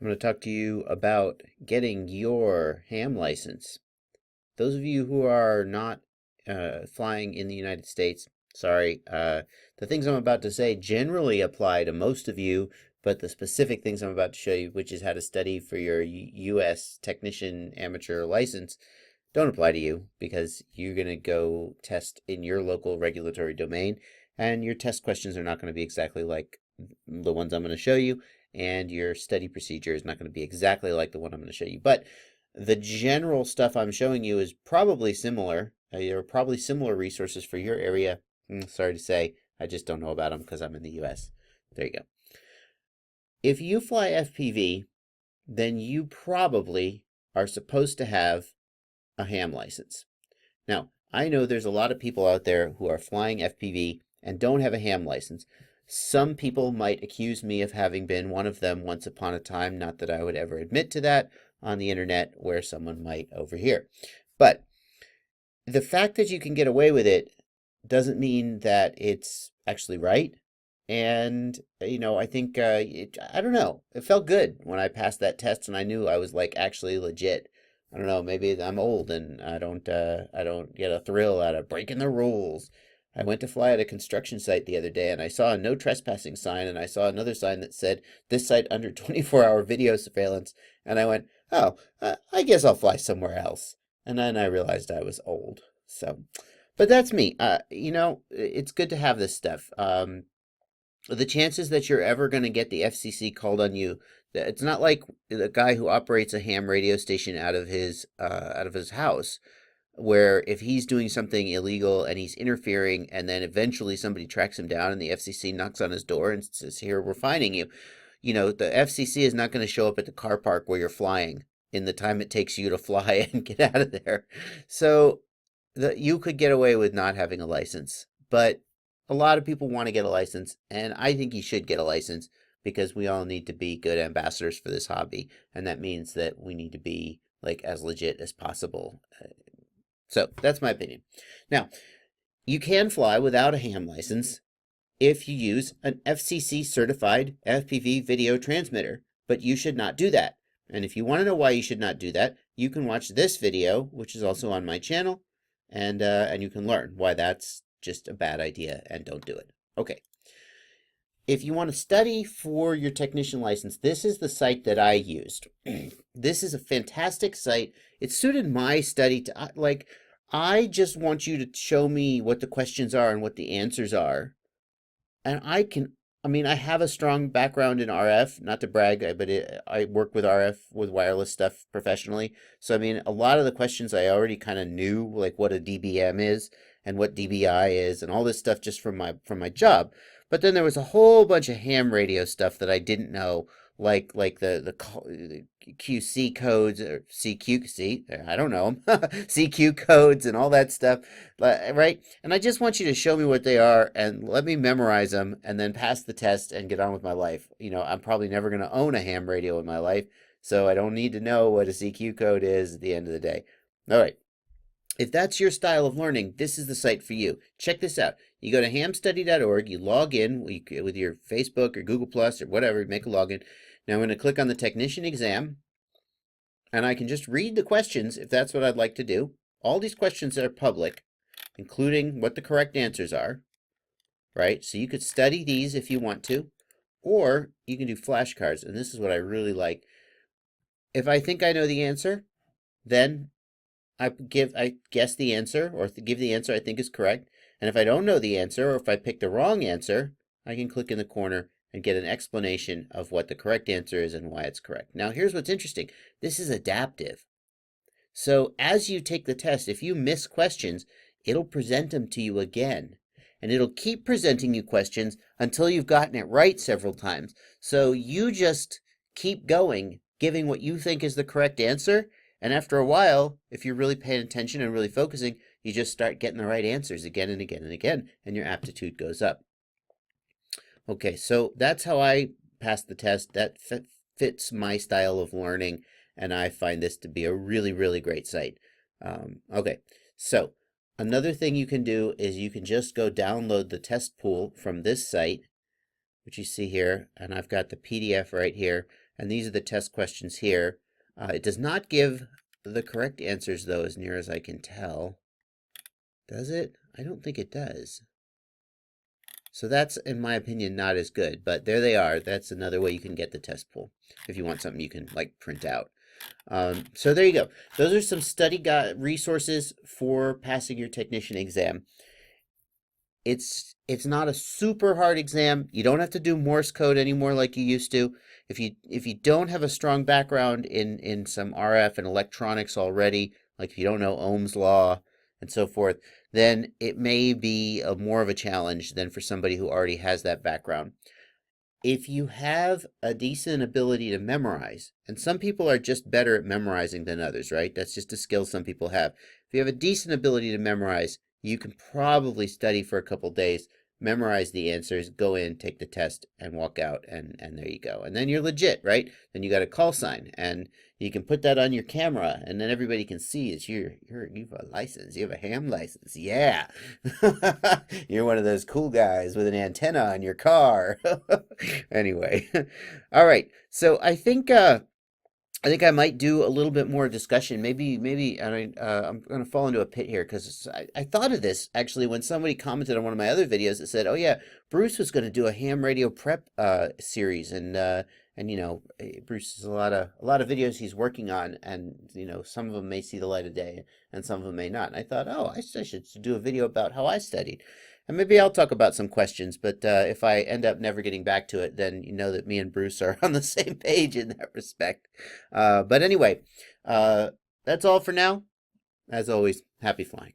I'm going to talk to you about getting your ham license. Those of you who are not flying in the United States, sorry, the things I'm about to say generally apply to most of you, but the specific things I'm about to show you, which is how to study for your U.S. technician amateur license, don't apply to you because you're going to go test in your local regulatory domain, and your test questions are not going to be exactly like the ones I'm going to show you, and your study procedure is not going to be exactly like the one I'm going to show you. But the general stuff I'm showing you is probably similar. There are probably similar resources for your area. Sorry to say, I just don't know about them because I'm in the US. There you go. If you fly FPV, then you probably are supposed to have a ham license. Now, I know there's a lot of people out there who are flying FPV and don't have a ham license. Some people might accuse me of having been one of them once upon a time, not that I would ever admit to that on the internet where someone might overhear. But the fact that you can get away with it doesn't mean that it's actually right. And, I think, I don't know, it felt good when I passed that test and I knew I was like actually legit. I don't know, maybe I'm old and I don't get a thrill out of breaking the rules. I went to fly at a construction site the other day and I saw a no trespassing sign and I saw another sign that said this site under 24-hour video surveillance. And I went, oh, I guess I'll fly somewhere else. And then I realized I was old. So, but that's me. It's good to have this stuff. The chances that you're ever going to get the FCC called on you, it's not like the guy who operates a ham radio station out of his house, where if he's doing something illegal and he's interfering and then eventually somebody tracks him down and the FCC knocks on his door and says, here, we're fining you. The FCC is not going to show up at the car park where you're flying in the time it takes you to fly and get out of there. So you could get away with not having a license, but a lot of people want to get a license, and I think you should get a license because we all need to be good ambassadors for this hobby, and that means that we need to be like as legit as possible. So that's my opinion. Now, you can fly without a ham license if you use an FCC certified FPV video transmitter, but you should not do that. And if you want to know why you should not do that, you can watch this video, which is also on my channel, and you can learn why that's just a bad idea and don't do it. Okay. If you want to study for your technician license, this is the site that I used. This is a fantastic site. It suited my study to, I just want you to show me what the questions are and what the answers are. And I have a strong background in RF, not to brag, but I work with RF, with wireless stuff professionally. So, a lot of the questions I already kind of knew, like what a DBM is and what DBI is and all this stuff just from my job. But then there was a whole bunch of ham radio stuff that I didn't know, like the QC codes or CQ, I don't know them, CQ codes and all that stuff, right? And I just want you to show me what they are and let me memorize them and then pass the test and get on with my life. I'm probably never going to own a ham radio in my life, so I don't need to know what a CQ code is at the end of the day. All right. If that's your style of learning, this is the site for you. Check this out. You go to hamstudy.org, you log in with your Facebook or Google Plus or whatever, make a login. Now I'm going to click on the technician exam, and I can just read the questions if that's what I'd like to do. All these questions are public, including what the correct answers are, right? So you could study these if you want to, or you can do flashcards, and this is what I really like. If I think I know the answer, then I guess the answer or give the answer I think is correct. And if I don't know the answer or if I pick the wrong answer, I can click in the corner and get an explanation of what the correct answer is and why it's correct. Now, here's what's interesting. This is adaptive. So as you take the test, if you miss questions, it'll present them to you again. And it'll keep presenting you questions until you've gotten it right several times. So you just keep going, giving what you think is the correct answer. And after a while, if you're really paying attention and really focusing, you just start getting the right answers again and again and again, and your aptitude goes up. Okay, so that's how I passed the test. That fits my style of learning, and I find this to be a really, really great site. Okay, so another thing you can do is you can just go download the test pool from this site, which you see here, and I've got the PDF right here. and these are the test questions here. It does not give the correct answers, though, as near as I can tell. Does it? I don't think it does. So that's, in my opinion, not as good, but there they are. That's another way you can get the test pool if you want something you can like print out. So there you go. Those are some study resources for passing your technician exam. It's not a super hard exam. You don't have to do Morse code anymore like you used to. If you don't have a strong background in some RF and electronics already, like if you don't know Ohm's law and so forth, then it may be more of a challenge than for somebody who already has that background. If you have a decent ability to memorize, and some people are just better at memorizing than others, right? That's just a skill some people have. If you have a decent ability to memorize, you can probably study for a couple days, memorize the answers, go in, take the test, and walk out, and there you go. And then you're legit, right? Then you got a call sign, and you can put that on your camera, and then everybody can see it's you've a license, you have a ham license, yeah. You're one of those cool guys with an antenna on your car. Anyway, all right. So I think I might do a little bit more discussion. Maybe I'm going to fall into a pit here because I thought of this actually when somebody commented on one of my other videos that said, "Oh yeah, Bruce was going to do a ham radio prep series," and you know, Bruce has a lot of videos he's working on, and you know, some of them may see the light of day, and some of them may not. And I thought, oh, I should do a video about how I studied. And maybe I'll talk about some questions, but if I end up never getting back to it, then you know that me and Bruce are on the same page in that respect. But anyway, that's all for now. As always, happy flying.